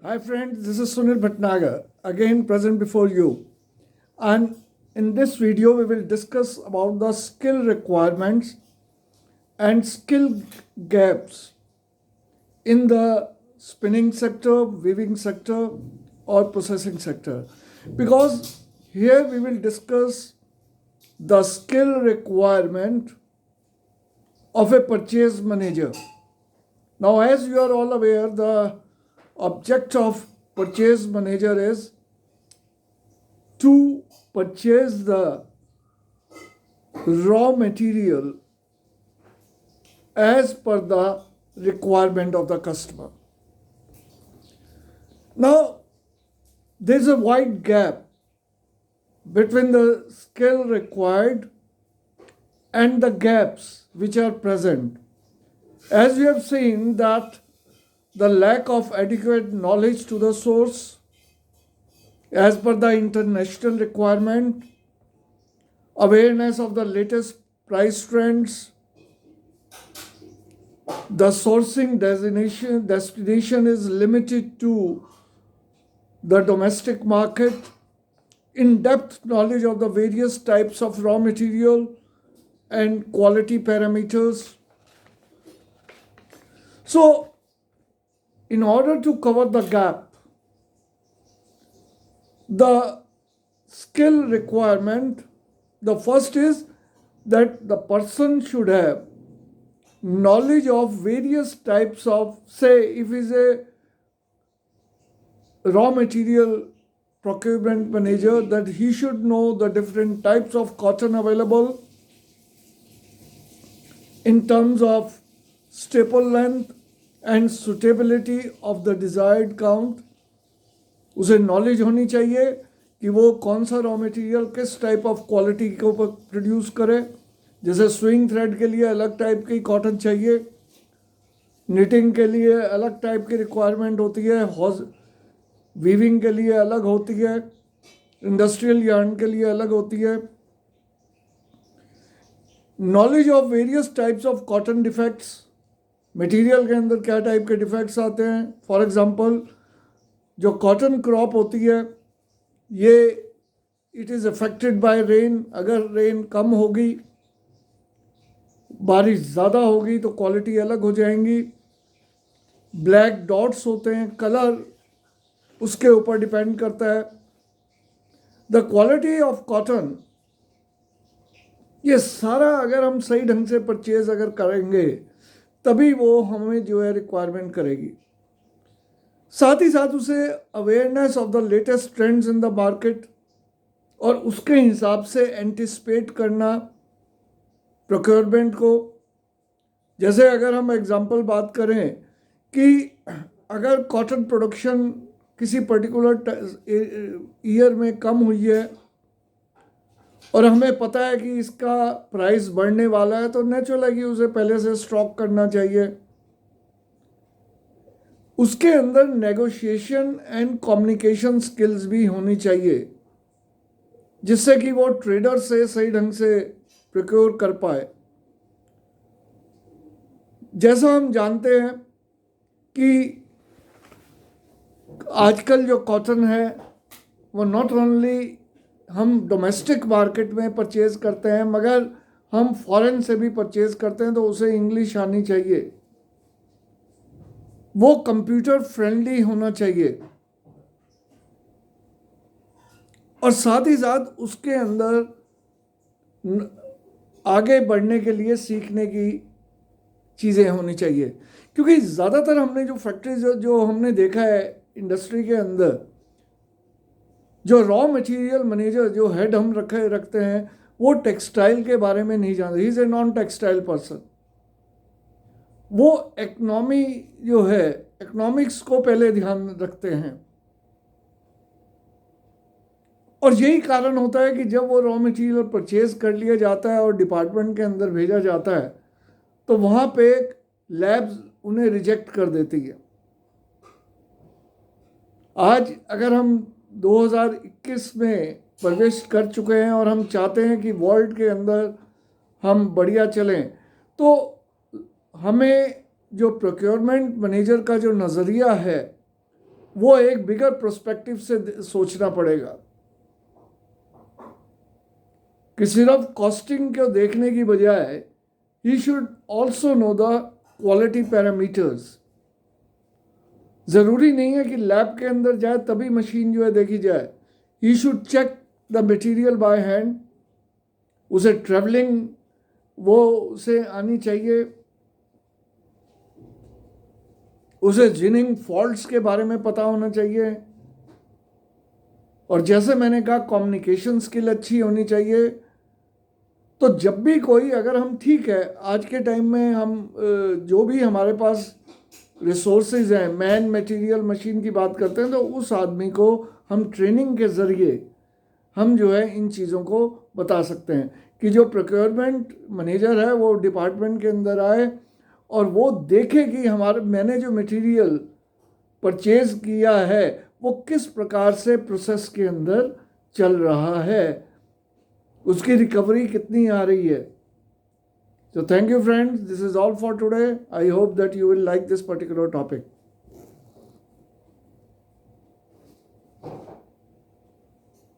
Hi friends, this is Sunil Bhatnagar, again present before you. And in this video, we will discuss about the skill requirements and skill gaps in the spinning sector, weaving sector, or processing sector. Because here we will discuss the skill requirement of a purchase manager. Now, as you are all aware, the object of purchase manager is to purchase the raw material as per the requirement of the customer. Now, there's a wide gap between the skill required and the gaps which are present. As we have seen that the lack of adequate knowledge to the source as per the international requirement, awareness of the latest price trends, the sourcing destination is limited to the domestic market, in-depth knowledge of the various types of raw material and quality parameters. So, in order to cover the gap, the skill requirement, the first is that the person should have knowledge of various types of, say, if he's a raw material procurement manager, that he should know the different types of cotton available in terms of staple length and suitability of the desired count. उसे knowledge होनी चाहिए कि वो कौन सा raw material किस type of quality के ऊपर प्रोड्यूस करे. जैसे स्विंग थ्रेड के लिए अलग टाइप की कॉटन चाहिए, निटिंग के लिए अलग टाइप की रिक्वायरमेंट होती है, वीविंग के लिए अलग होती है, इंडस्ट्रियल यार्न के लिए अलग होती है. Knowledge of various types of cotton defects, material के अंदर क्या टाइप के डिफेक्ट्स आते हैं. फॉर एग्जांपल, जो कॉटन क्रॉप होती है ये it is affected by rain. अगर रेन कम होगी, बारिश ज़्यादा होगी तो क्वालिटी अलग हो जाएंगी. ब्लैक डॉट्स होते हैं, कलर उसके ऊपर डिपेंड करता है. द क्वालिटी ऑफ कॉटन, ये सारा अगर हम सही ढंग से परचेज अगर करेंगे तभी वो हमें जो है रिक्वायरमेंट करेगी. साथ ही साथ उसे awareness of the latest trends in the market और उसके हिसाब से एंटिसिपेट करना प्रोक्योरमेंट को. जैसे अगर हम एग्जांपल बात करें कि अगर कॉटन प्रोडक्शन किसी पर्टिकुलर ईयर में कम हुई है और हमें पता है कि इसका प्राइस बढ़ने वाला है, तो नेचुरल है कि उसे पहले से स्टॉक करना चाहिए. उसके अंदर नेगोशिएशन एंड कम्युनिकेशन स्किल्स भी होनी चाहिए जिससे कि वो ट्रेडर से सही ढंग से प्रोक्योर कर पाए. जैसा हम जानते हैं कि आजकल जो कॉटन है वो नॉट ओनली हम डोमेस्टिक मार्केट में परचेज करते हैं, मगर हम फॉरेन से भी परचेज करते हैं तो उसे इंग्लिश आनी चाहिए, वो कंप्यूटर फ्रेंडली होना चाहिए और साथ ही साथ उसके अंदर आगे बढ़ने के लिए सीखने की चीज़ें होनी चाहिए. क्योंकि ज़्यादातर हमने जो फैक्ट्रीज जो हमने देखा है इंडस्ट्री के अंदर, जो रॉ मटेरियल मैनेजर जो हेड हम रखते हैं वो टेक्सटाइल के बारे में नहीं जानते. He is a non textile person. वो इकोनॉमी जो है, इकोनॉमिक्स को पहले ध्यान रखते हैं और यही कारण होता है कि जब वो रॉ मटेरियल परचेज कर लिया जाता है और डिपार्टमेंट के अंदर भेजा जाता है तो वहाँ पे लैब्स उन्हें रिजेक्ट कर देती है. आज अगर हम 2021 में प्रवेश कर चुके हैं और हम चाहते हैं कि वर्ल्ड के अंदर हम बढ़िया चलें, तो हमें जो प्रोक्योरमेंट मैनेजर का जो नज़रिया है वो एक बिगर प्रोस्पेक्टिव से सोचना पड़ेगा कि सिर्फ कॉस्टिंग को देखने की बजाय he should also know the quality parameters. ज़रूरी नहीं है कि लैब के अंदर जाए तभी मशीन जो है देखी जाए। He should check the material by hand, उसे ट्रेवलिंग वो उसे आनी चाहिए, उसे जिनिंग फॉल्ट्स के बारे में पता होना चाहिए, और जैसे मैंने कहा कम्युनिकेशन स्किल अच्छी होनी चाहिए। तो जब भी कोई, अगर हम ठीक है आज के टाइम में हम जो भी हमारे पास रिसोर्सेज हैं, मैन मटेरियल मशीन की बात करते हैं, तो उस आदमी को हम ट्रेनिंग के ज़रिए हम जो है इन चीज़ों को बता सकते हैं कि जो प्रोक्योरमेंट मैनेजर है वो डिपार्टमेंट के अंदर आए और वो देखे कि मैंने जो मटेरियल परचेज किया है वो किस प्रकार से प्रोसेस के अंदर चल रहा है, उसकी रिकवरी कितनी आ रही है। So thank you friends, this is all for today. I hope that you will like this particular topic.